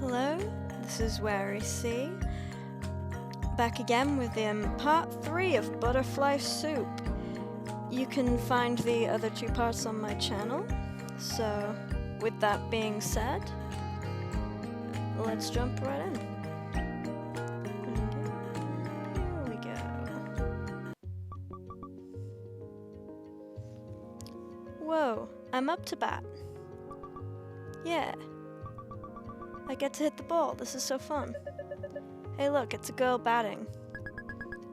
Hello, this is Wary C. Back again with part 3 of Butterfly Soup. You can find the other 2 parts on my channel. So, with that being said, let's jump right in. Here we go. Whoa, I'm up to bat. Yeah. I get to hit the ball. This is so fun. Hey look, it's a girl batting.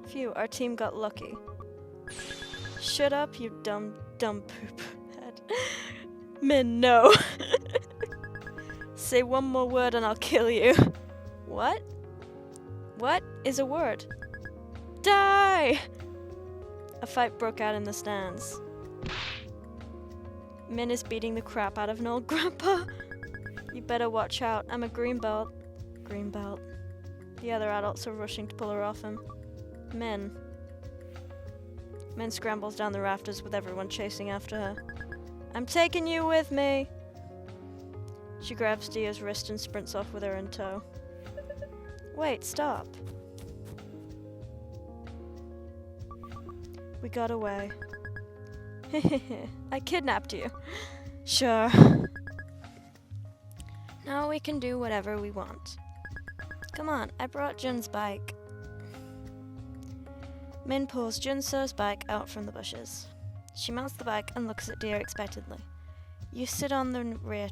Phew, our team got lucky. Shut up, you dumb poop head. Min, no. Say one more word and I'll kill you. What? What is a word? Die! A fight broke out in the stands. Min is beating the crap out of Noelle Grandpa. You better watch out. I'm a green belt. Green belt. The other adults are rushing to pull her off him. Min. Min scrambles down the rafters with everyone chasing after her. I'm taking you with me! She grabs Diya's wrist and sprints off with her in tow. Wait, stop. We got away. I kidnapped you. Sure. Now we can do whatever we want. Come on, I brought Jun's bike. Min pulls Jun-Seo's bike out from the bushes. She mounts the bike and looks at Diya expectantly. You sit on the rear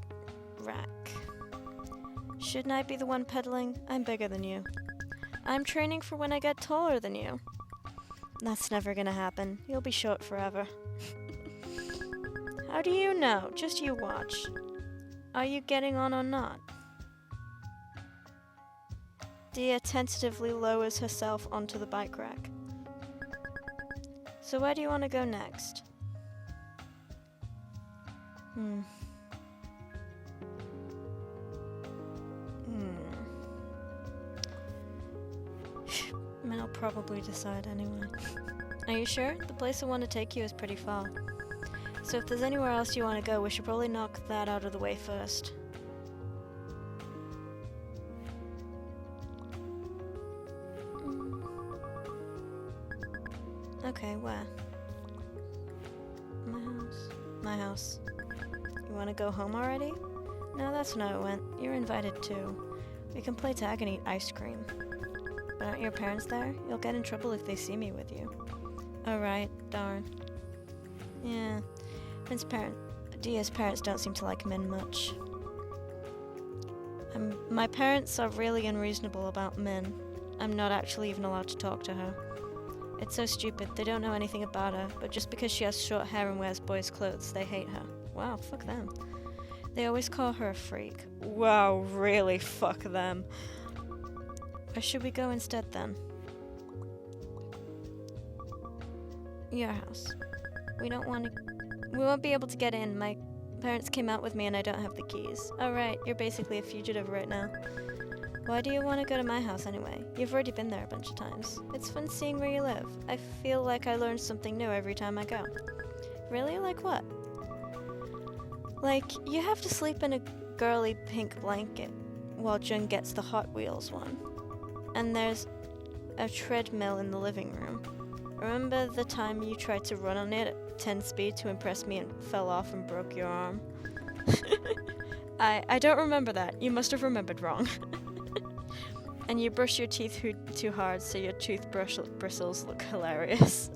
rack. Shouldn't I be the one pedaling? I'm bigger than you. I'm training for when I get taller than you. That's never gonna happen. You'll be short forever. How do you know? Just you watch. Are you getting on or not? Diya tentatively lowers herself onto the bike rack. So where do you want to go next? I'll probably decide anyway. Are you sure? The place I want to take you is pretty far. So if there's anywhere else you want to go, we should probably knock that out of the way first. Okay, where? My house. My house. You want to go home already? No, that's not how it went. You're invited too. We can play tag and eat ice cream. But aren't your parents there? You'll get in trouble if they see me with you. Oh right, darn. Yeah. Diya's parents don't seem to like Min much. My parents are really unreasonable about Min. I'm not actually even allowed to talk to her. It's so stupid, they don't know anything about her, but just because she has short hair and wears boys' clothes, they hate her. Wow, fuck them. They always call her a freak. Wow, really, fuck them. Where should we go instead then? Your house. We won't be able to get in. My parents came out with me and I don't have the keys. Oh right, you're basically a fugitive right now. Why do you want to go to my house anyway? You've already been there a bunch of times. It's fun seeing where you live. I feel like I learn something new every time I go. Really? Like what? Like, you have to sleep in a girly pink blanket while Jun gets the Hot Wheels one. And there's a treadmill in the living room. Remember the time you tried to run on it at 10 speed to impress me and fell off and broke your arm? I don't remember that. You must have remembered wrong. And you brush your teeth too hard so your toothbrush bristles look hilarious.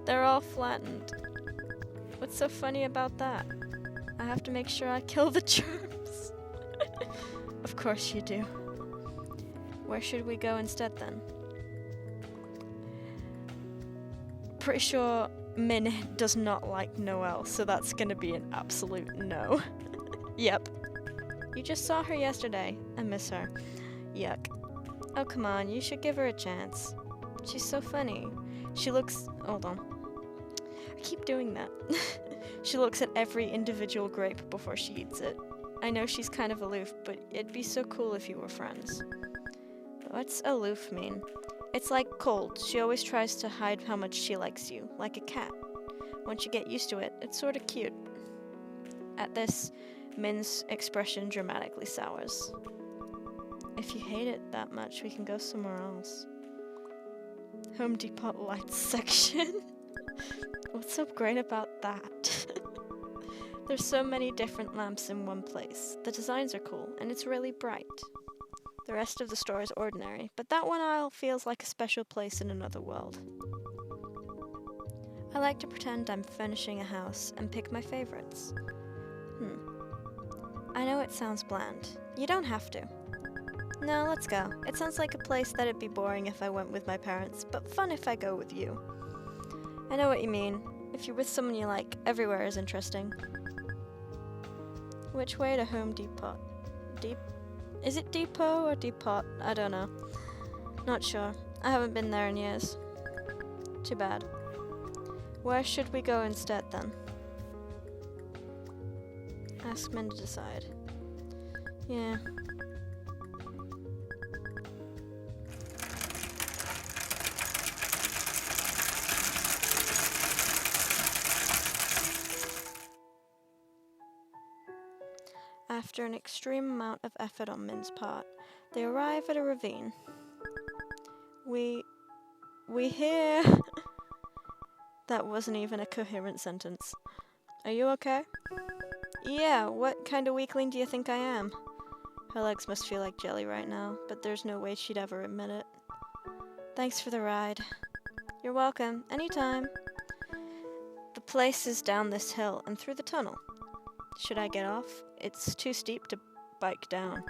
They're all flattened. What's so funny about that? I have to make sure I kill the germs. Of course you do. Where should we go instead then? Pretty sure Min does not like Noelle, so that's gonna be an absolute no. Yep. You just saw her yesterday. I miss her. Yuck. Oh, come on, you should give her a chance. She's so funny. She looks... Hold on. I keep doing that. She looks at every individual grape before she eats it. I know she's kind of aloof, but it'd be so cool if you were friends. What's aloof mean? It's like cold. She always tries to hide how much she likes you, like a cat. Once you get used to it, it's sort of cute. At this, Min's expression dramatically sours. If you hate it that much, we can go somewhere else. Home Depot lights section. What's so great about that? There's so many different lamps in one place. The designs are cool, and it's really bright. The rest of the store is ordinary, but that one aisle feels like a special place in another world. I like to pretend I'm furnishing a house and pick my favorites. I know it sounds bland. You don't have to. No, let's go. It sounds like a place that'd be boring if I went with my parents, but fun if I go with you. I know what you mean. If you're with someone you like, everywhere is interesting. Which way to Home Depot? Is it Depot or Depot? I don't know. Not sure. I haven't been there in years. Too bad. Where should we go instead then? Ask Min to decide. Yeah. After an extreme amount of effort on Min's part, they arrive at a ravine. We hear... That wasn't even a coherent sentence. Are you okay? Yeah, what kind of weakling do you think I am? Her legs must feel like jelly right now, but there's no way she'd ever admit it. Thanks for the ride. You're welcome, anytime. The place is down this hill and through the tunnel. Should I get off? It's too steep to bike down.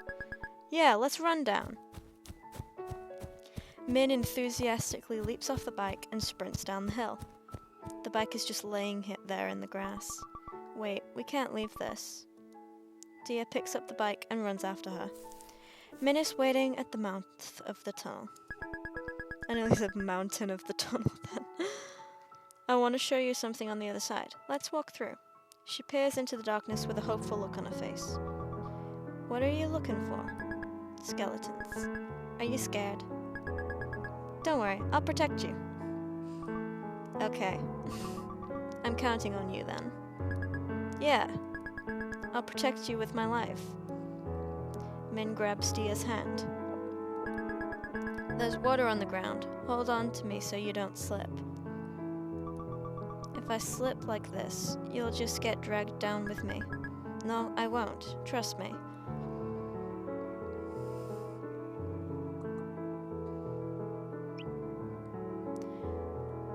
Yeah, let's run down. Min enthusiastically leaps off the bike and sprints down the hill. The bike is just laying there in the grass. Wait, we can't leave this. Diya picks up the bike and runs after her. Min is waiting at the mouth of the tunnel. I nearly said mountain of the tunnel then. I want to show you something on the other side. Let's walk through. She peers into the darkness with a hopeful look on her face. What are you looking for? Skeletons. Are you scared? Don't worry, I'll protect you. Okay. I'm counting on you then. Yeah. I'll protect you with my life. Min grabs Diya's hand. There's water on the ground. Hold on to me so you don't slip. If I slip like this, you'll just get dragged down with me. No, I won't. Trust me.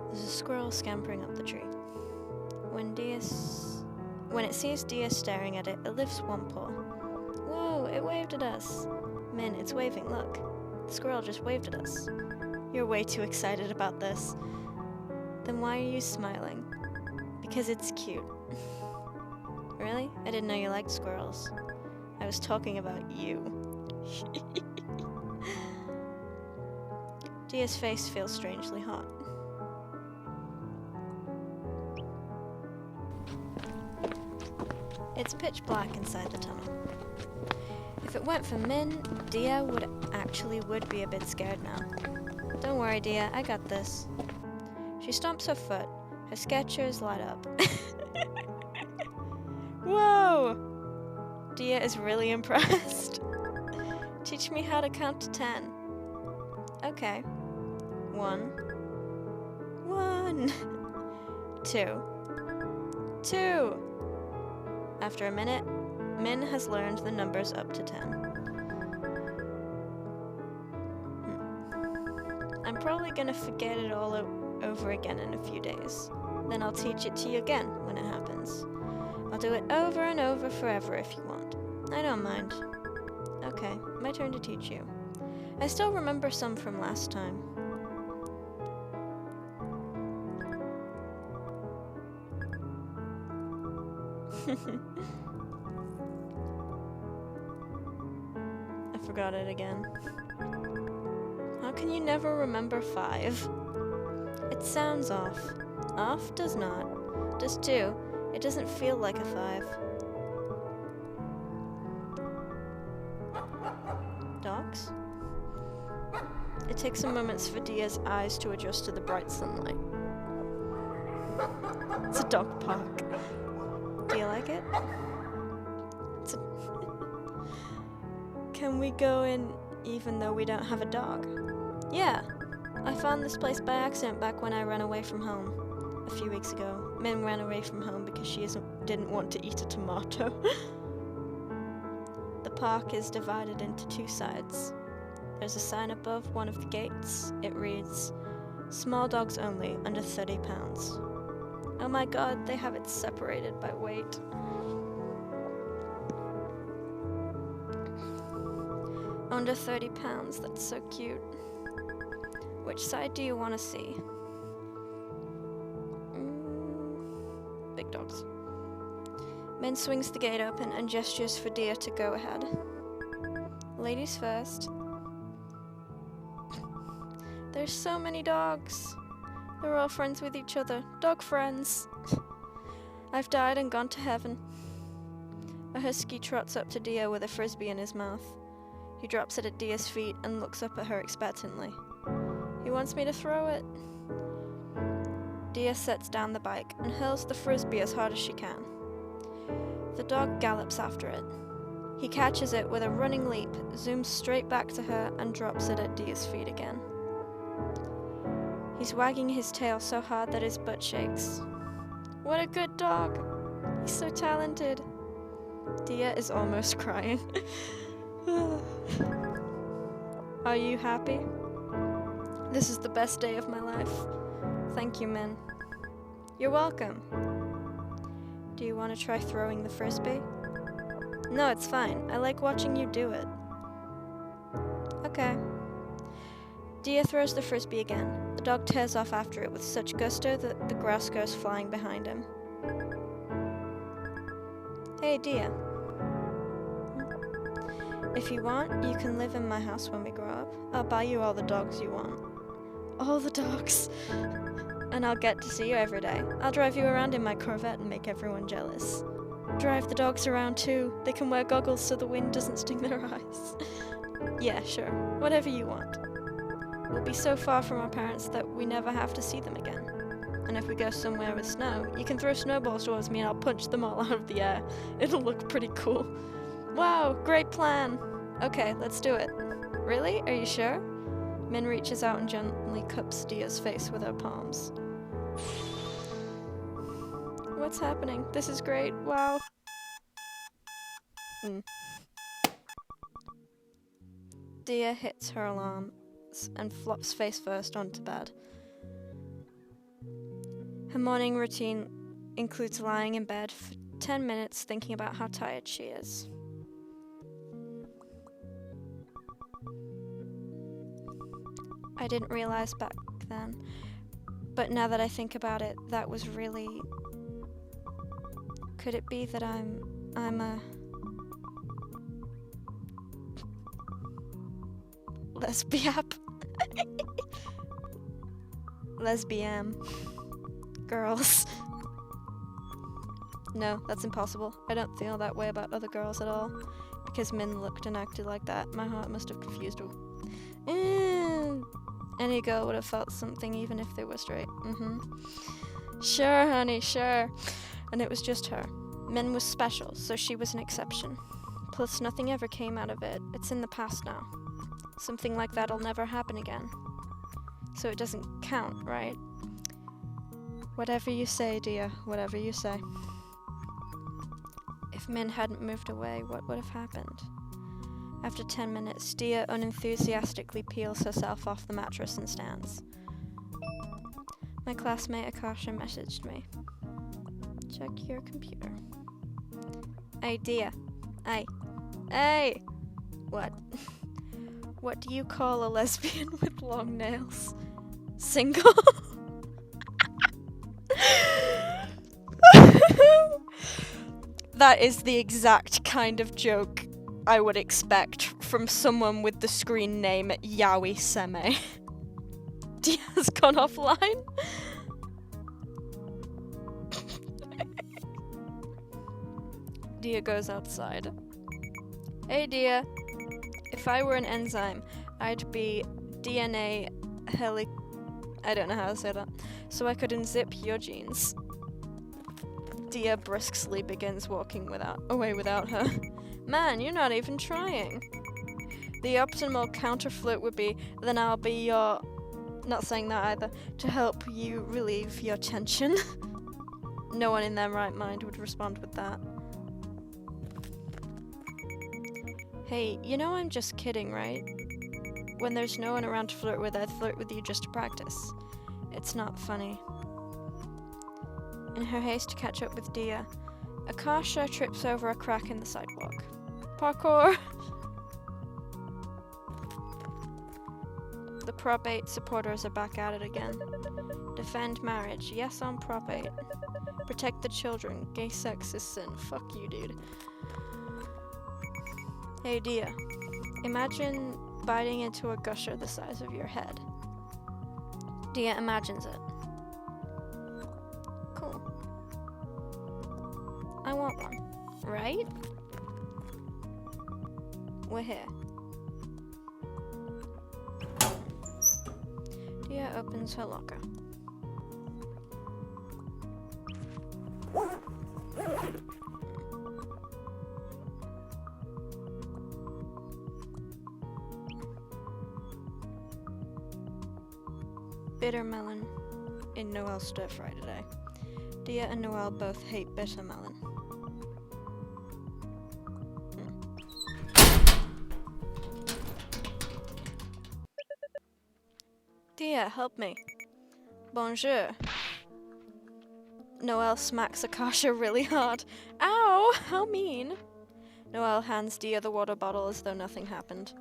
There's a squirrel scampering up the tree. When it sees Diya staring at it, it lifts one paw. Whoa, it waved at us. Min, it's waving, look. The squirrel just waved at us. You're way too excited about this. Then why are you smiling? Because it's cute. Really? I didn't know you liked squirrels. I was talking about you. Diya's face feels strangely hot. It's pitch black inside the tunnel. If it weren't for Min, Diya would be a bit scared now. Don't worry, Diya, I got this. She stomps her foot. Her sketchers light up. Whoa! Diya is really impressed. Teach me how to count to 10. Okay. 1. 2. 2. After a minute, Min has learned the numbers up to 10. I'm probably gonna forget it all over again in a few days. Then I'll teach it to you again when it happens. I'll do it over and over forever if you want. I don't mind. Okay, my turn to teach you. I still remember some from last time. I forgot it again. How can you never remember 5? It sounds off. Off does not. Does 2. It doesn't feel like a 5. Dogs? It takes some moments for Diya's eyes to adjust to the bright sunlight. It's a dog park. Do you like it? Can we go in even though we don't have a dog. Yeah, I found this place by accident back when I ran away from home. A few weeks ago, Min ran away from home because she didn't want to eat a tomato. The park is divided into two sides. There's a sign above one of the gates. It reads, "Small dogs only, under 30 pounds. Oh my god, they have it separated by weight. Under 30 pounds, that's so cute. Which side do you want to see? Big dogs. Min swings the gate open and gestures for Diya to go ahead. Ladies first. There's so many dogs. They're all friends with each other. Dog friends. I've died and gone to heaven. A husky trots up to Diya with a frisbee in his mouth. He drops it at Diya's feet and looks up at her expectantly. He wants me to throw it. Diya sets down the bike and hurls the frisbee as hard as she can. The dog gallops after it. He catches it with a running leap, zooms straight back to her, and drops it at Diya's feet again. He's wagging his tail so hard that his butt shakes. What a good dog! He's so talented. Diya is almost crying. Are you happy? This is the best day of my life. Thank you, Min. You're welcome. Do you want to try throwing the frisbee? No, it's fine. I like watching you do it. Okay. Diya throws the frisbee again. The dog tears off after it with such gusto that the grass goes flying behind him. Hey, Diya. If you want, you can live in my house when we grow up. I'll buy you all the dogs you want. All the dogs. And I'll get to see you every day. I'll drive you around in my Corvette and make everyone jealous. Drive the dogs around too. They can wear goggles so the wind doesn't sting their eyes. Yeah, sure. Whatever you want. We'll be so far from our parents that we never have to see them again. And if we go somewhere with snow, you can throw snowballs towards me and I'll punch them all out of the air. It'll look pretty cool. Wow, great plan. Okay, let's do it. Really? Are you sure? Min reaches out and gently cups Diya's face with her palms. What's happening? This is great. Wow. Diya hits her alarms and flops face first onto bed. Her morning routine includes lying in bed for 10 minutes thinking about how tired she is. I didn't realize back then, but now that I think about it, that was really... Could it be that I'm a... lesbiab? Lesbian. Girls. No, that's impossible. I don't feel that way about other girls at all. Because Min looked and acted like that, my heart must have confused her. Any girl would have felt something even if they were straight. Sure, honey, sure. And it was just her. Min was special, so she was an exception. Plus, nothing ever came out of it. It's in the past now. Something like that'll never happen again. So it doesn't count, right? Whatever you say, Diya, whatever you say. If Min hadn't moved away, what would have happened? After 10 minutes, Diya unenthusiastically peels herself off the mattress and stands. My classmate Akarsha messaged me. Check your computer. Hey, Diya. Hey. Hey! What? What do you call a lesbian with long nails? Single? That is the exact kind of joke I would expect from someone with the screen name Yaoi Seme. Diya's gone offline. Diya goes outside. Hey Diya, if I were an enzyme, I'd be DNA I don't know how to say that. So I could unzip your genes. Diya briskly begins walking away without her. Man, you're not even trying. The optimal counterfloat would be, then I'll be your... Not saying that either. To help you relieve your tension. No one in their right mind would respond with that. Hey, you know I'm just kidding, right? When there's no one around to flirt with, I'd flirt with you just to practice. It's not funny. In her haste to catch up with Diya, Akarsha trips over a crack in the sidewalk. Parkour! The Prop 8 supporters are back at it again. Defend marriage. Yes on Prop 8. Protect the children. Gay sex is sin. Fuck you, dude. Hey, Diya. Imagine biting into a gusher the size of your head. Diya imagines it. Cool. I want one. Right? We're here. Diya opens her locker. Bitter melon in Noelle stir fry today. Diya and Noelle both hate bitter melon. Diya, help me. Bonjour. Noelle smacks Akarsha really hard. Ow! How mean! Noelle hands Diya the water bottle as though nothing happened.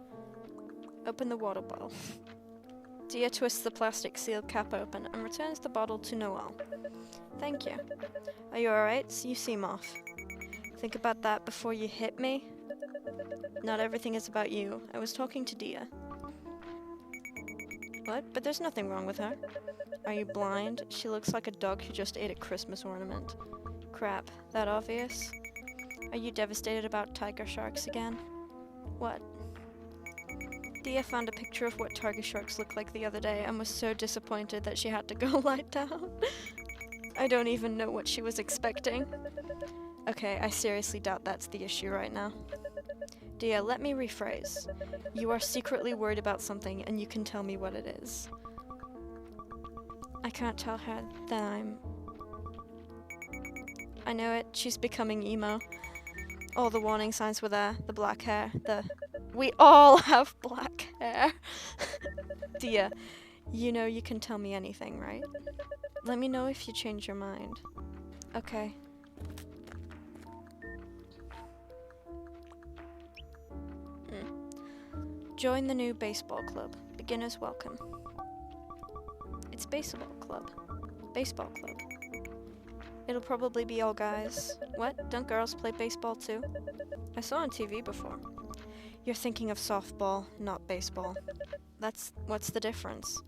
Open the water bottle. Diya twists the plastic sealed cap open and returns the bottle to Noelle. Thank you. Are you alright? You seem off. Think about that before you hit me? Not everything is about you. I was talking to Diya. What? But there's nothing wrong with her. Are you blind? She looks like a dog who just ate a Christmas ornament. Crap. That obvious? Are you devastated about tiger sharks again? What? Diya found a picture of what tiger sharks looked like the other day and was so disappointed that she had to go lie down. I don't even know what she was expecting. Okay, I seriously doubt that's the issue right now. Diya, let me rephrase. You are secretly worried about something and you can tell me what it is. I can't tell her that I know it, she's becoming emo. All the warning signs were there, the black hair, We all have black hair. Diya, you know you can tell me anything, right? Let me know if you change your mind. Okay. Join the new baseball club. Beginner's welcome. It's baseball club. Baseball club. It'll probably be all guys. What? Don't girls play baseball too? I saw on TV before. You're thinking of softball, not baseball. What's the difference?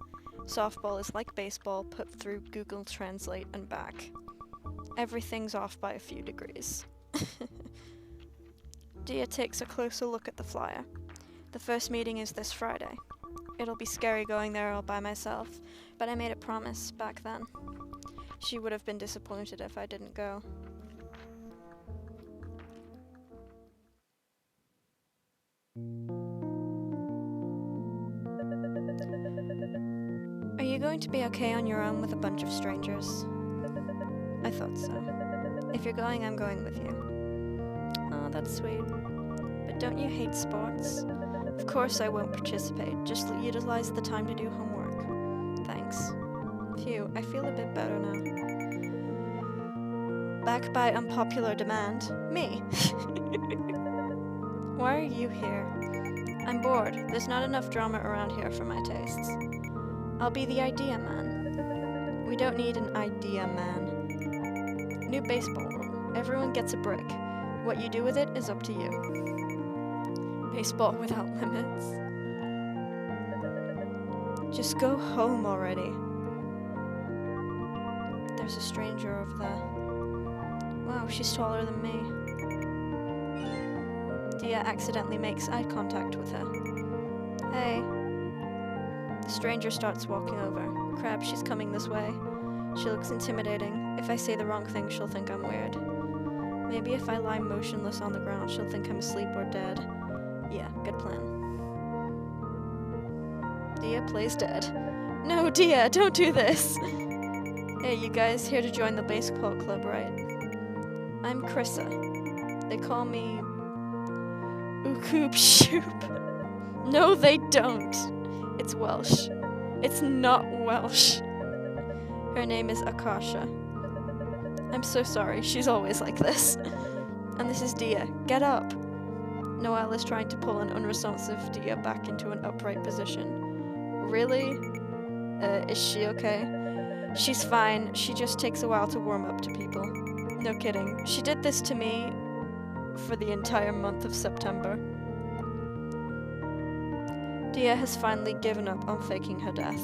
Softball is like baseball put through Google Translate and back. Everything's off by a few degrees. Diya takes a closer look at the flyer. The first meeting is this Friday. It'll be scary going there all by myself, but I made a promise back then. She would have been disappointed if I didn't go. Are you going to be okay on your own with a bunch of strangers? I thought so. If you're going, I'm going with you. Oh, that's sweet. But don't you hate sports? Of course I won't participate, just utilize the time to do homework. Thanks. Phew, I feel a bit better now. Back by unpopular demand. Me. Why are you here? I'm bored. There's not enough drama around here for my tastes. I'll be the idea man. We don't need an idea man. New baseball rule. Everyone gets a brick. What you do with it is up to you. Baseball without limits. Just go home already. There's a stranger over there. Wow, she's taller than me. Diya accidentally makes eye contact with her. Hey. The stranger starts walking over. Crap, she's coming this way. She looks intimidating. If I say the wrong thing, she'll think I'm weird. Maybe if I lie motionless on the ground, she'll think I'm asleep or dead. Yeah, good plan. Diya plays dead. No, Diya, don't do this! Hey, you guys here to join the baseball club, right? I'm Krissa. They call me Ukoob Shoop. No, they don't. It's Welsh. It's not Welsh. Her name is Akarsha. I'm so sorry, she's always like this. And this is Diya. Get up! Noelle is trying to pull an unresponsive Diya back into an upright position. Really? Is she okay? She's fine, she just takes a while to warm up to people. No kidding. She did this to me for the entire month of September. Diya has finally given up on faking her death.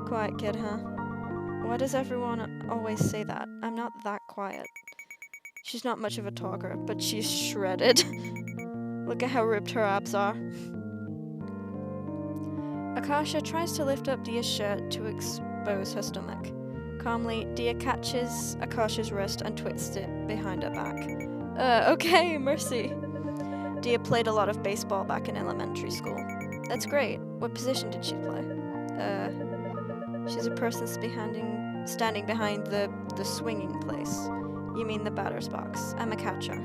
Quiet kid, huh? Why does everyone always say that? I'm not that quiet. She's not much of a talker, but she's shredded. Look at how ripped her abs are. Akarsha tries to lift up Diya's shirt to expose her stomach. Calmly, Diya catches Akarsha's wrist and twists it behind her back. Okay, mercy. Diya played a lot of baseball back in elementary school. That's great. What position did she play? She's a person standing behind the swinging place. You mean the batter's box. I'm a catcher.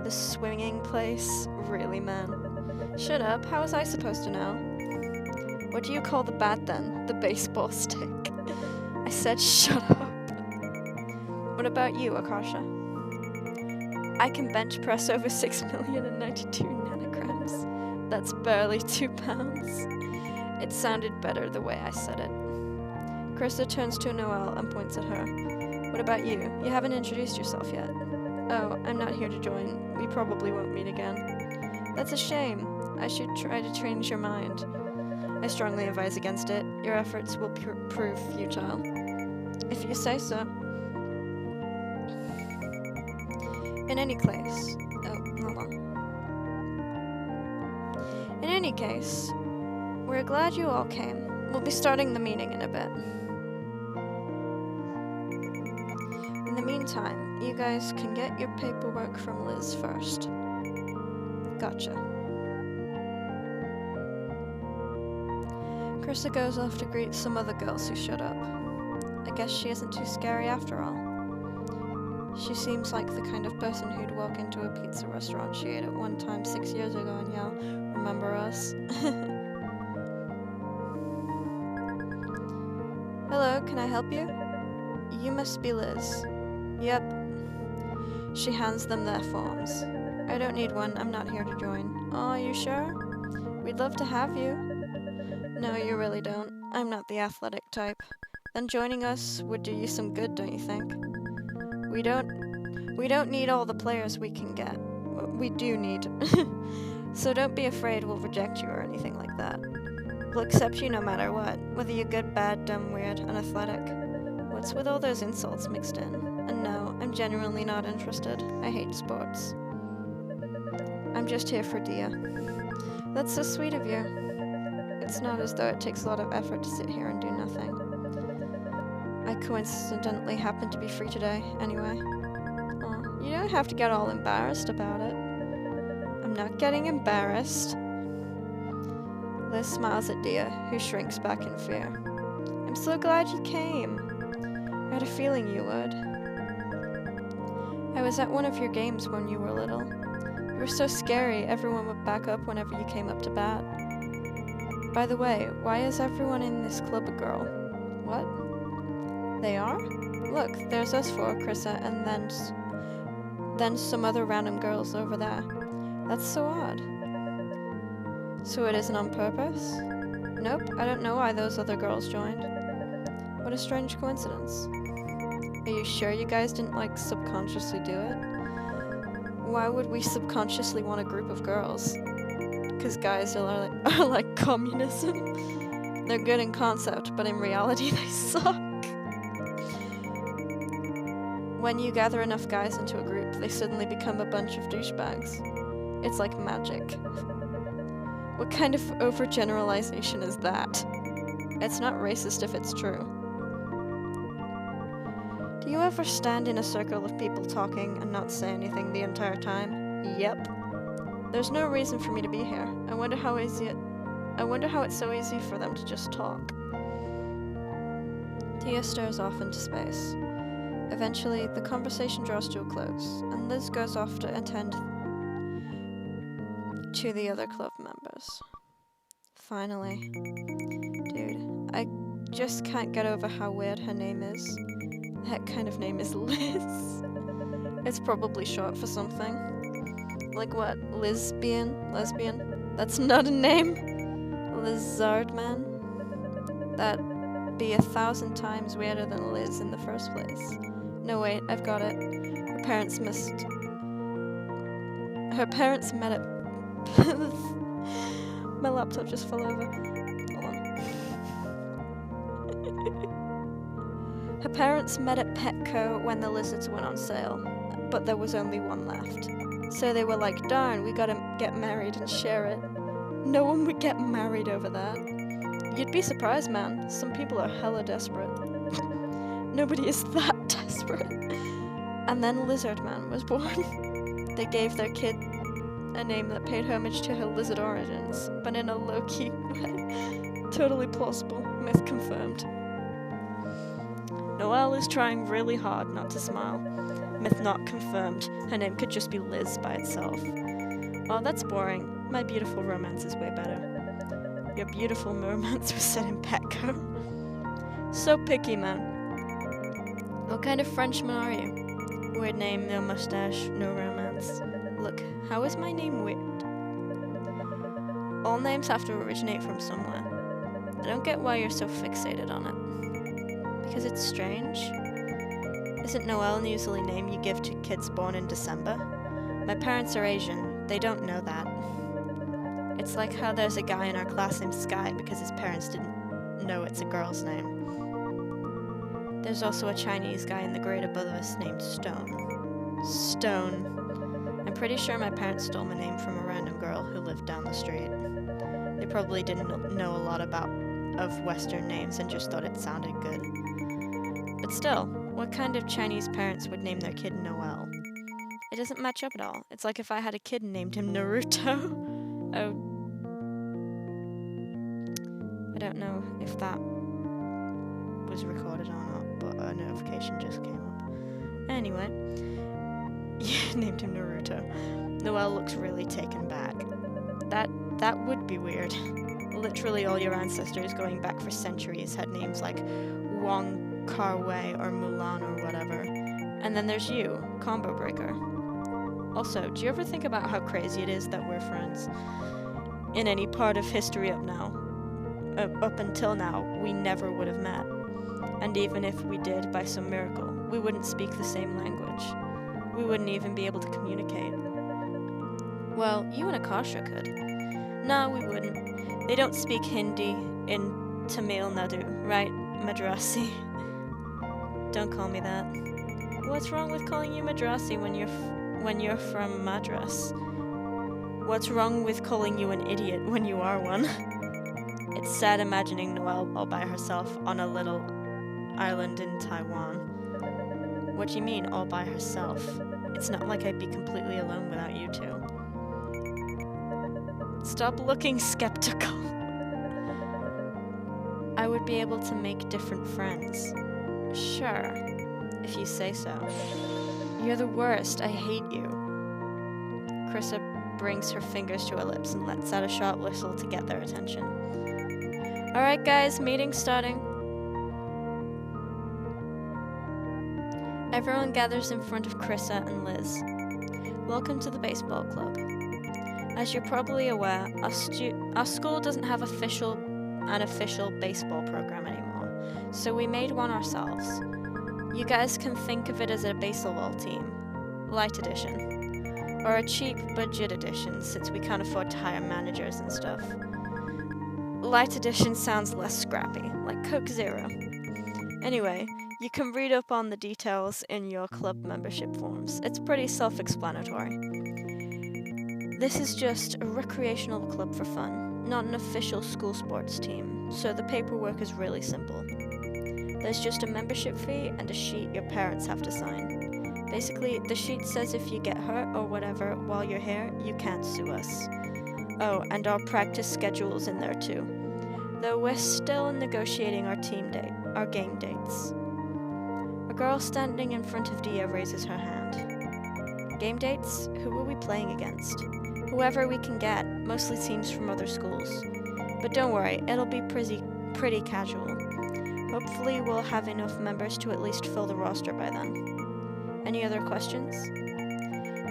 The swinging place? Really, man? Shut up. How was I supposed to know? What do you call the bat then? The baseball stick. I said shut up. What about you, Akarsha? I can bench press over 6,092 nanograms. That's barely 2 pounds. It sounded better the way I said it. Krista turns to Noelle and points at her. What about you? You haven't introduced yourself yet. Oh, I'm not here to join. We probably won't meet again. That's a shame. I should try to change your mind. I strongly advise against it. Your efforts will prove futile. If you say so. In any case... Oh, hold on. In any case, we're glad you all came. We'll be starting the meeting in a bit. In the meantime, you guys can get your paperwork from Liz first. Gotcha. Krista goes off to greet some other girls who showed up. I guess she isn't too scary after all. She seems like the kind of person who'd walk into a pizza restaurant she ate at one time 6 years ago and yell, "Remember us?" Hello, can I help you? You must be Liz. Yep. She hands them their forms. I don't need one, I'm not here to join. Aw, you sure? We'd love to have you. No, you really don't. I'm not the athletic type. Then joining us would do you some good, don't you think? We don't need all the players we can get. We do need. So don't be afraid we'll reject you or anything like that. We'll accept you no matter what, whether you're good, bad, dumb, weird, unathletic. What's with all those insults mixed in? And no, I'm genuinely not interested. I hate sports. I'm just here for Diya. That's so sweet of you. It's not as though it takes a lot of effort to sit here and do nothing. I coincidentally happen to be free today, anyway. Oh, you don't have to get all embarrassed about it. I'm not getting embarrassed. Liz smiles at Diya, who shrinks back in fear. I'm so glad you came. I had a feeling you would. I was at one of your games when you were little. You were so scary, everyone would back up whenever you came up to bat. By the way, why is everyone in this club a girl? What? They are? Look, there's us four, Krissa, and then some other random girls over there. That's so odd. So it isn't on purpose? Nope, I don't know why those other girls joined. What a strange coincidence. Are you sure you guys didn't, subconsciously do it? Why would we subconsciously want a group of girls? Because guys are like communism. They're good in concept, but in reality they suck. When you gather enough guys into a group, they suddenly become a bunch of douchebags. It's like magic. What kind of overgeneralization is that? It's not racist if it's true. Do you ever stand in a circle of people talking and not say anything the entire time? Yep. There's no reason for me to be here. I wonder how easy I wonder how it's so easy for them to just talk. Diya stares off into space. Eventually, the conversation draws to a close, and Liz goes off to attend to the other club members. Finally. Dude, I just can't get over how weird her name is. That kind of name is Liz. It's probably short for something. Like what? Lesbian? That's not a name. Lizard man? That'd be 1,000 times weirder than Liz in the first place. No wait, I've got it. Her parents met at my laptop just fell over. Hold on. Her parents met at Petco when the lizards went on sale, but there was only one left. So they were like, darn, we gotta get married and share it. No one would get married over that. You'd be surprised, man. Some people are hella desperate. Nobody is that desperate. And then Lizard Man was born. They gave their kid a name that paid homage to her lizard origins, but in a low-key way. Totally plausible. Myth confirmed. Noelle is trying really hard not to smile. Myth not confirmed. Her name could just be Liz by itself. Oh, that's boring. My beautiful romance is way better. Your beautiful romance was set in Petco. So picky, man. What kind of Frenchman are you? Weird name, no mustache, no romance. Look, how is my name weird? All names have to originate from somewhere. I don't get why you're so fixated on it. Because it's strange? Isn't Noelle usually a name you give to kids born in December? My parents are Asian. They don't know that. It's like how there's a guy in our class named Sky because his parents didn't know it's a girl's name. There's also a Chinese guy in the grade above us named Stone. Stone. I'm pretty sure my parents stole my name from a random girl who lived down the street. They probably didn't know a lot of Western names and just thought it sounded good. But still, what kind of Chinese parents would name their kid Noelle? It doesn't match up at all. It's like if I had a kid and named him Naruto. Oh. I don't know if that was recorded or not, but a notification just came up. Anyway. Yeah, named him Naruto. Noelle looks really taken back. That would be weird. Literally all your ancestors going back for centuries had names like Wong Kar-wai or Mulan or whatever. And then there's you, Combo Breaker. Also, do you ever think about how crazy it is that we're friends? In any part of history up until now, we never would have met. And even if we did by some miracle, we wouldn't speak the same language. We wouldn't even be able to communicate. Well, you and Akarsha could. No, we wouldn't. They don't speak Hindi in Tamil Nadu, right, Madrasi? Don't call me that. What's wrong with calling you Madrasi when you're from Madras? What's wrong with calling you an idiot when you are one? It's sad imagining Noelle all by herself on a little island in Taiwan. What do you mean, all by herself? It's not like I'd be completely alone without you two. Stop looking skeptical. I would be able to make different friends. Sure, if you say so. You're the worst. I hate you. Krissa brings her fingers to her lips and lets out a short whistle to get their attention. Alright guys, meeting starting. Everyone gathers in front of Krissa and Liz. Welcome to the baseball club. As you're probably aware, our school doesn't have an official baseball program anymore, so we made one ourselves. You guys can think of it as a baseball team, light edition, or a cheap budget edition since we can't afford to hire managers and stuff. Light edition sounds less scrappy, like Coke Zero. Anyway, you can read up on the details in your club membership forms. It's pretty self-explanatory. This is just a recreational club for fun, not an official school sports team, so the paperwork is really simple. There's just a membership fee and a sheet your parents have to sign. Basically, the sheet says if you get hurt or whatever while you're here, you can't sue us. Oh, and our practice schedule's in there too. Though we're still negotiating our game dates. A girl standing in front of Diya raises her hand. Game dates? Who are we playing against? Whoever we can get, mostly teams from other schools. But don't worry, it'll be pretty casual. Hopefully we'll have enough members to at least fill the roster by then. Any other questions?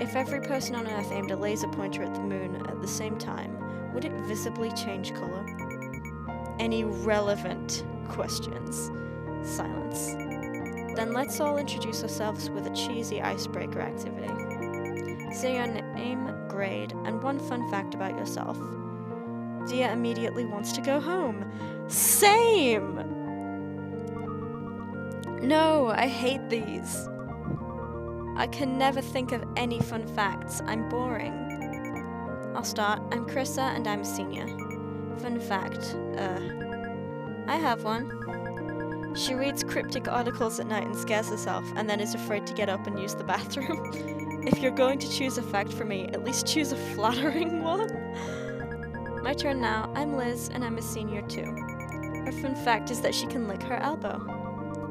If every person on Earth aimed a laser pointer at the moon at the same time, would it visibly change color? Any relevant questions? Silence. Then let's all introduce ourselves with a cheesy icebreaker activity. Say your name, grade, and one fun fact about yourself. Diya immediately wants to go home. Same! No, I hate these. I can never think of any fun facts. I'm boring. I'll start. I'm Krissa and I'm a senior. Fun fact. I have one. She reads cryptic articles at night and scares herself, and then is afraid to get up and use the bathroom. If you're going to choose a fact for me, at least choose a flattering one. My turn now. I'm Liz, and I'm a senior too. Her fun fact is that she can lick her elbow.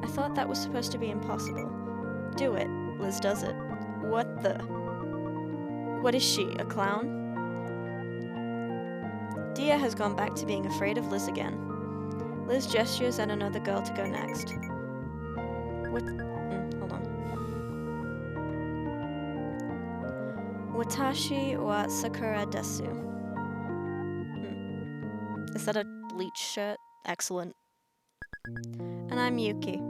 I thought that was supposed to be impossible. Do it. Liz does it. What the? What is she, a clown? Diya has gone back to being afraid of Liz again. Liz gestures at another girl to go next. What? Hold on. Watashi wa Sakura desu. Is that a bleach shirt? Excellent. And I'm Yuki.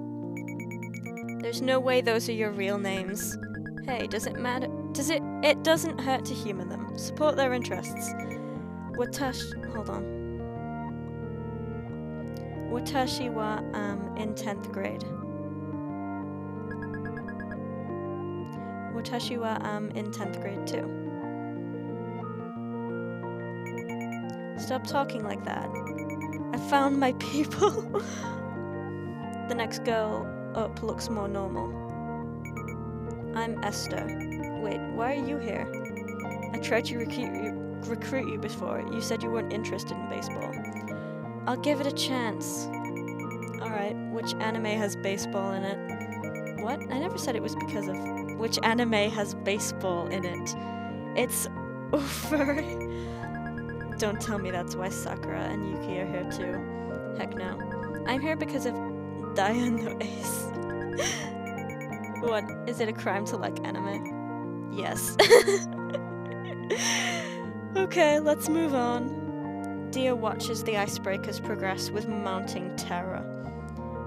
There's no way those are your real names. Hey, does it matter? It doesn't hurt to humor them. Support their interests. Hold on. Watashi wa in 10th grade. Watashi wa in 10th grade too. Stop talking like that. I found my people. The next girl up looks more normal. I'm Esther. Wait, why are you here? I tried to recruit you before. You said you weren't interested in baseball. I'll give it a chance. Alright, which anime has baseball in it? What? I never said it was because of... Which anime has baseball in it? It's over. Don't tell me that's why Sakura and Yuki are here too. Heck no. I'm here because of Diya no Ace. What? Is it a crime to like anime? Yes. Okay, let's move on. Diya watches the icebreakers progress with mounting terror.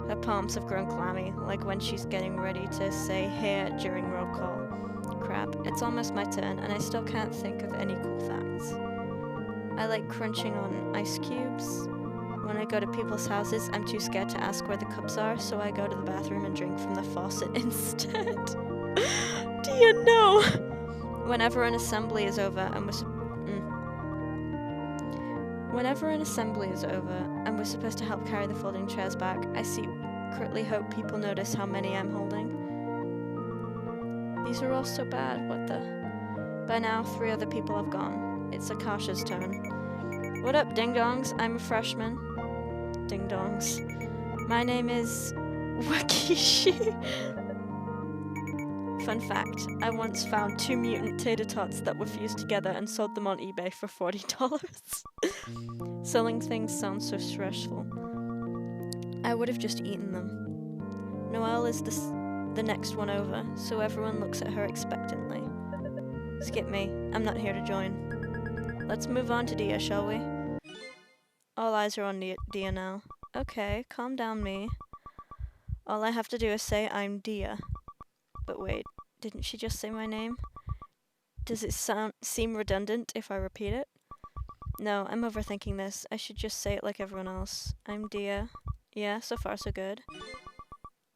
Her palms have grown clammy, like when she's getting ready to say here during roll call. Crap, it's almost my turn, and I still can't think of any cool facts. I like crunching on ice cubes. When I go to people's houses, I'm too scared to ask where the cups are, so I go to the bathroom and drink from the faucet instead. Diya, no! Whenever an assembly is over and we're supposed to help carry the folding chairs back, I secretly hope people notice how many I'm holding. These are all so bad, what the? By now, 3 other people have gone. It's Akarsha's turn. What up, ding-dongs? I'm a freshman. Ding-dongs. My name is... Wakishi. Fun fact, I once found 2 mutant tater tots that were fused together and sold them on eBay for $40. Selling things sounds so stressful. I would have just eaten them. Noelle is the next one over, so everyone looks at her expectantly. Skip me, I'm not here to join. Let's move on to Diya, shall we? All eyes are on Diya now. Okay, calm down, me. All I have to do is say I'm Diya. But wait, didn't she just say my name? Does it seem redundant if I repeat it? No, I'm overthinking this. I should just say it like everyone else. I'm Diya. Yeah, so far so good.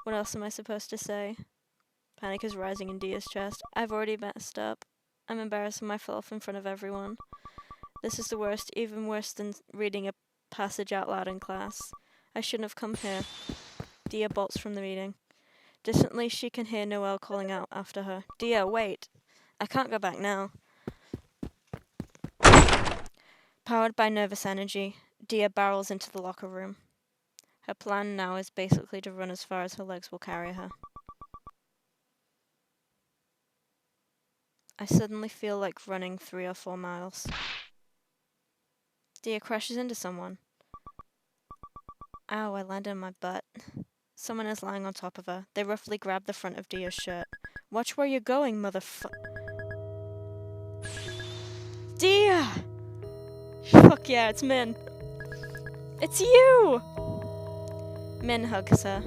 What else am I supposed to say? Panic is rising in Diya's chest. I've already messed up. I'm embarrassing myself in front of everyone. This is the worst, even worse than reading a passage out loud in class. I shouldn't have come here. Diya bolts from the meeting. Distantly, she can hear Noelle calling out after her. Diya, wait! I can't go back now. Powered by nervous energy, Diya barrels into the locker room. Her plan now is basically to run as far as her legs will carry her. I suddenly feel like running 3 or 4 miles. Diya crashes into someone. Ow, I landed on my butt. Someone is lying on top of her. They roughly grab the front of Diya's shirt. Watch where you're going, Diya! Fuck yeah, it's Min. It's you! Min hugs her.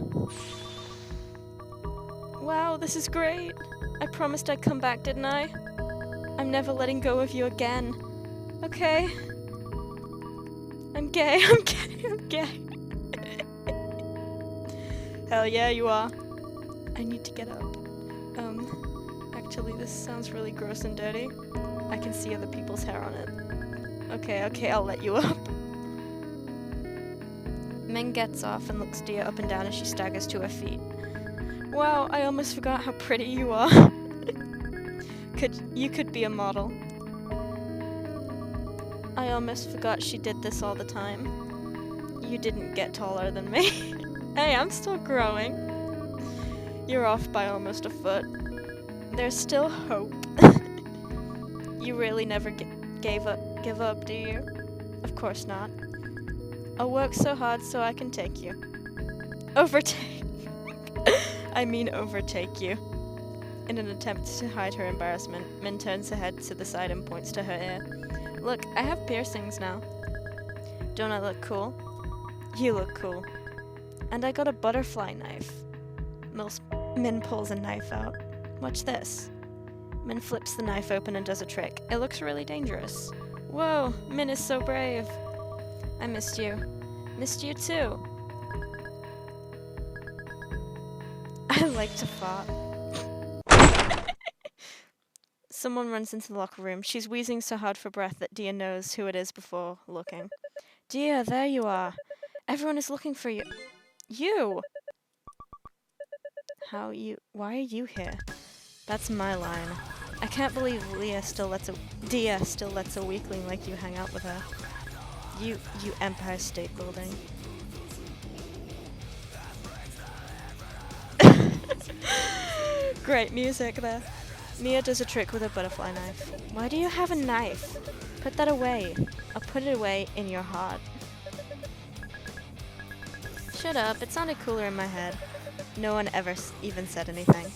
Wow, this is great. I promised I'd come back, didn't I? I'm never letting go of you again. Okay? I'm gay, I'm gay, I'm gay. Hell yeah, you are. I need to get up. Actually, this sounds really gross and dirty. I can see other people's hair on it. Okay, I'll let you up. Min gets off and looks Diya up and down as she staggers to her feet. Wow, I almost forgot how pretty you are. You could be a model. I almost forgot she did this all the time. You didn't get taller than me. Hey, I'm still growing. You're off by almost a foot. There's still hope. You really never give up, do you? Of course not. I'll work so hard so I can take you. Overtake you. In an attempt to hide her embarrassment, Min turns her head to the side and points to her ear. Look, I have piercings now. Don't I look cool? You look cool. And I got a butterfly knife. Min pulls a knife out. Watch this. Min flips the knife open and does a trick. It looks really dangerous. Whoa, Min is so brave. I missed you. Missed you too. I like to fart. Someone runs into the locker room. She's wheezing so hard for breath that Diya knows who it is before looking. Diya, there you are. Everyone is looking for you. You! Why are you here? That's my line. I can't believe Diya still lets a weakling like you hang out with her. You Empire State Building. Great music there. Mia does a trick with a butterfly knife. Why do you have a knife? Put that away. I'll put it away in your heart. Shut up, it sounded cooler in my head. No one ever even said anything.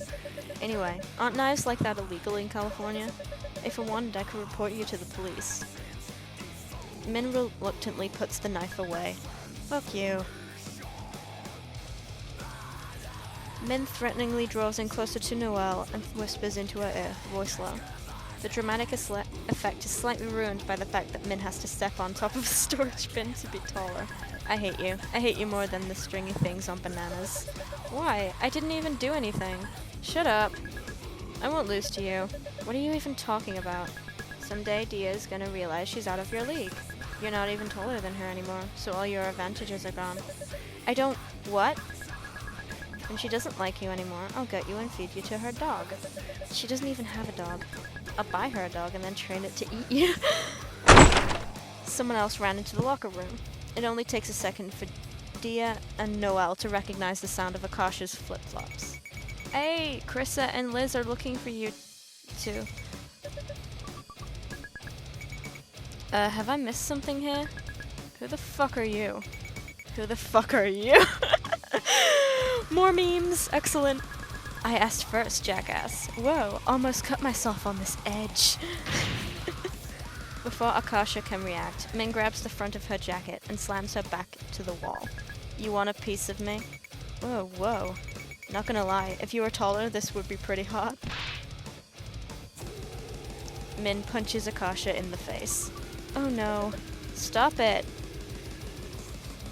Anyway, aren't knives like that illegal in California? If I wanted, I could report you to the police. Min reluctantly puts the knife away. Fuck you. Min threateningly draws in closer to Noelle and whispers into her ear, voice low. The dramatic effect is slightly ruined by the fact that Min has to step on top of a storage bin to be taller. I hate you. I hate you more than the stringy things on bananas. Why? I didn't even do anything. Shut up. I won't lose to you. What are you even talking about? Someday Diya is gonna realize she's out of your league. You're not even taller than her anymore, so all your advantages are gone. What? When she doesn't like you anymore, I'll get you and feed you to her dog. She doesn't even have a dog. I'll buy her a dog and then train it to eat you. Someone else ran into the locker room. It only takes a second for Diya and Noelle to recognize the sound of Akarsha's flip-flops. Hey, Krissa and Liz are looking for you too. Have I missed something here? Who the fuck are you? Who the fuck are you? More memes! Excellent! I asked first, jackass. Whoa, almost cut myself on this edge. Before Akarsha can react, Min grabs the front of her jacket and slams her back to the wall. You want a piece of me? Whoa. Not gonna lie, if you were taller, this would be pretty hot. Min punches Akarsha in the face. Oh no. Stop it!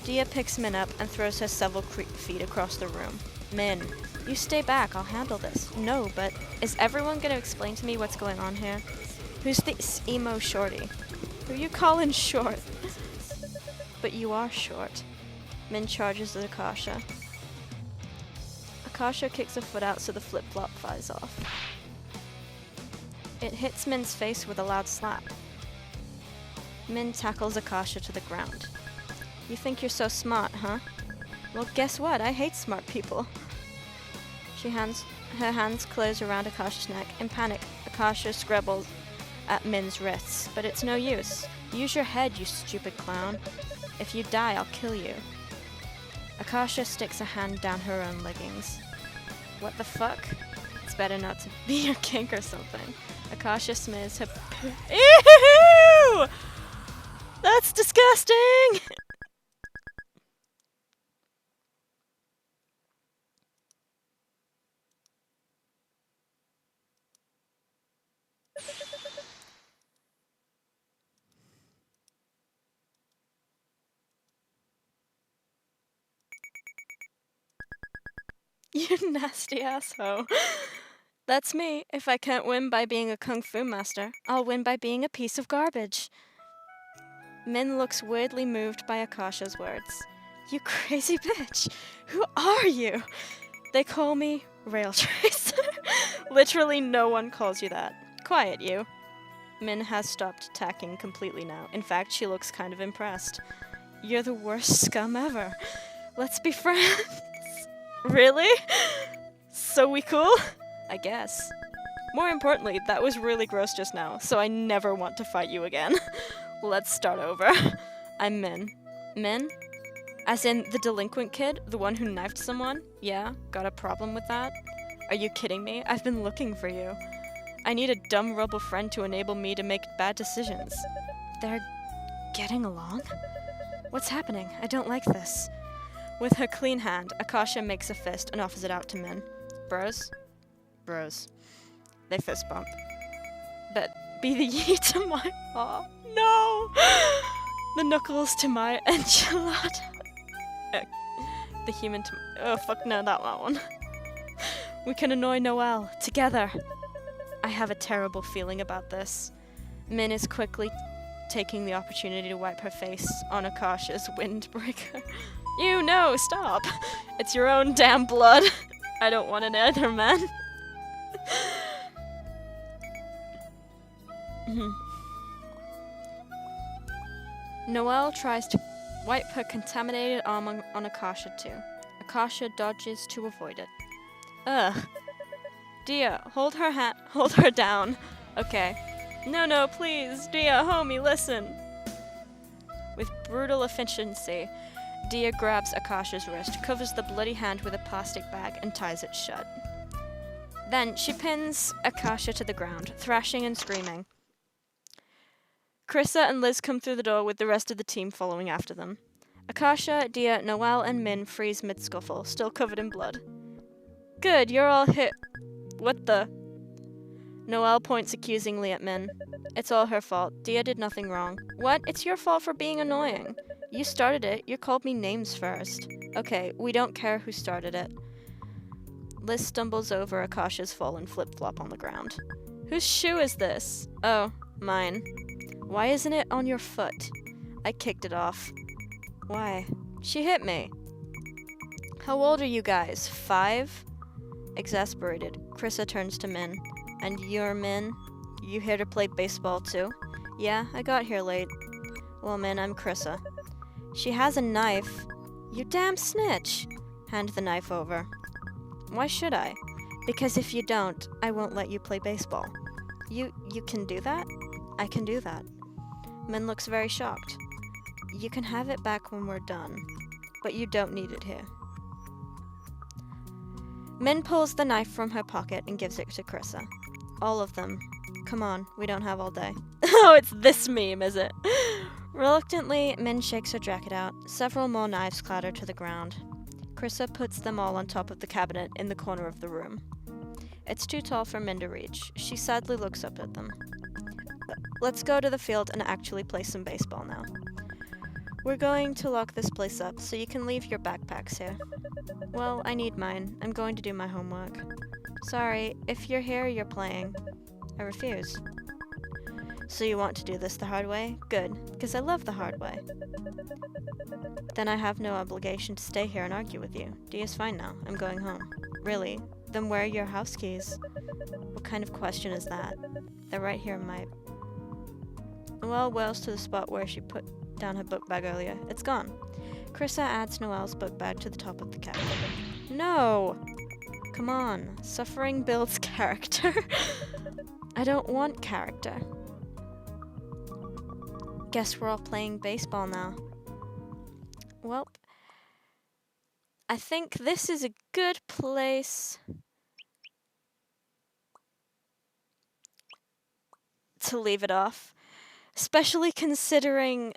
Diya picks Min up and throws her several feet across the room. Min, you stay back, I'll handle this. No, but is everyone gonna explain to me what's going on here? Who's this emo shorty? Who you calling short? But you are short. Min charges at Akarsha. Akarsha kicks a foot out so the flip-flop flies off. It hits Min's face with a loud slap. Min tackles Akarsha to the ground. You think you're so smart, huh? Well, guess what? I hate smart people. Her hands close around Akarsha's neck. In panic, Akarsha scribbles at Min's wrists, but it's no use. Use your head, you stupid clown. If you die, I'll kill you. Akarsha sticks a hand down her own leggings. What the fuck? It's better not to be your kink or something. Akarsha smears her Ew! That's disgusting! You nasty asshole. That's me. If I can't win by being a kung fu master, I'll win by being a piece of garbage. Min looks weirdly moved by Akarsha's words. You crazy bitch. Who are you? They call me Rail Tracer. Literally no one calls you that. Quiet, you. Min has stopped attacking completely now. In fact, she looks kind of impressed. You're the worst scum ever. Let's be friends. Really? So we cool? I guess. More importantly, that was really gross just now, so I never want to fight you again. Let's start over. I'm Min. Min? As in the delinquent kid? The one who knifed someone? Yeah? Got a problem with that? Are you kidding me? I've been looking for you. I need a dumb rebel friend to enable me to make bad decisions. They're getting along? What's happening? I don't like this. With her clean hand, Akarsha makes a fist and offers it out to Min. Bros? Bros. They fist bump. But be the ye to my... Oh, no! The knuckles to my enchilada. The human to... Oh, fuck no, that one. We can annoy Noelle. Together. I have a terrible feeling about this. Min is quickly taking the opportunity to wipe her face on Akarsha's windbreaker. You no, stop! It's your own damn blood. I don't want it either, man. Noelle tries to wipe her contaminated arm on Akarsha too. Akarsha dodges to avoid it. Ugh. Diya, hold her down. Okay. No, please. Diya, homie, listen. With brutal efficiency, Diya grabs Akarsha's wrist, covers the bloody hand with a plastic bag, and ties it shut. Then she pins Akarsha to the ground, thrashing and screaming. Krissa and Liz come through the door with the rest of the team following after them. Akarsha, Diya, Noelle, and Min freeze mid-scuffle, still covered in blood. Good, you're all hit. What the? Noelle points accusingly at Min. It's all her fault. Diya did nothing wrong. What? It's your fault for being annoying. You started it. You called me names first. Okay, we don't care who started it. Liz stumbles over Akarsha's fallen flip-flop on the ground. Whose shoe is this? Oh, mine. Why isn't it on your foot? I kicked it off. Why? She hit me. How old are you guys? 5? Exasperated, Krissa turns to Min. And you're Min? You here to play baseball too? Yeah, I got here late. Well, Min, I'm Krissa. She has a knife. You damn snitch! Hand the knife over. Why should I? Because if you don't, I won't let you play baseball. You can do that? I can do that. Min looks very shocked. You can have it back when we're done, but you don't need it here. Min pulls the knife from her pocket and gives it to Krissa. All of them. Come on, we don't have all day. Oh, it's this meme, is it? Reluctantly, Min shakes her jacket out. Several more knives clatter to the ground. Krissa puts them all on top of the cabinet in the corner of the room. It's too tall for Min to reach. She sadly looks up at them. Let's go to the field and actually play some baseball now. We're going to lock this place up, so you can leave your backpacks here. Well, I need mine. I'm going to do my homework. Sorry, if you're here, you're playing. I refuse. So you want to do this the hard way? Good, because I love the hard way. Then I have no obligation to stay here and argue with you. Diya's fine now. I'm going home. Really? Then where are your house keys? What kind of question is that? They're right here in my... Noelle whirls to the spot where she put down her book bag earlier. It's gone. Carissa adds Noelle's book bag to the top of the cat. No! Come on. Suffering builds character. I don't want character. Guess we're all playing baseball now. Well, I think this is a good place to leave it off. Especially considering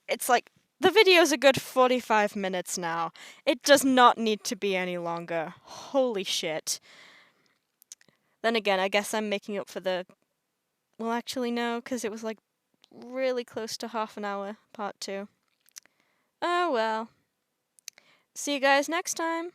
it's like the video's a good 45 minutes now. It does not need to be any longer. Holy shit. Then again, I guess I'm making up for the... Well, actually, no, because it was like really close to half an hour, part 2. Oh well. See you guys next time.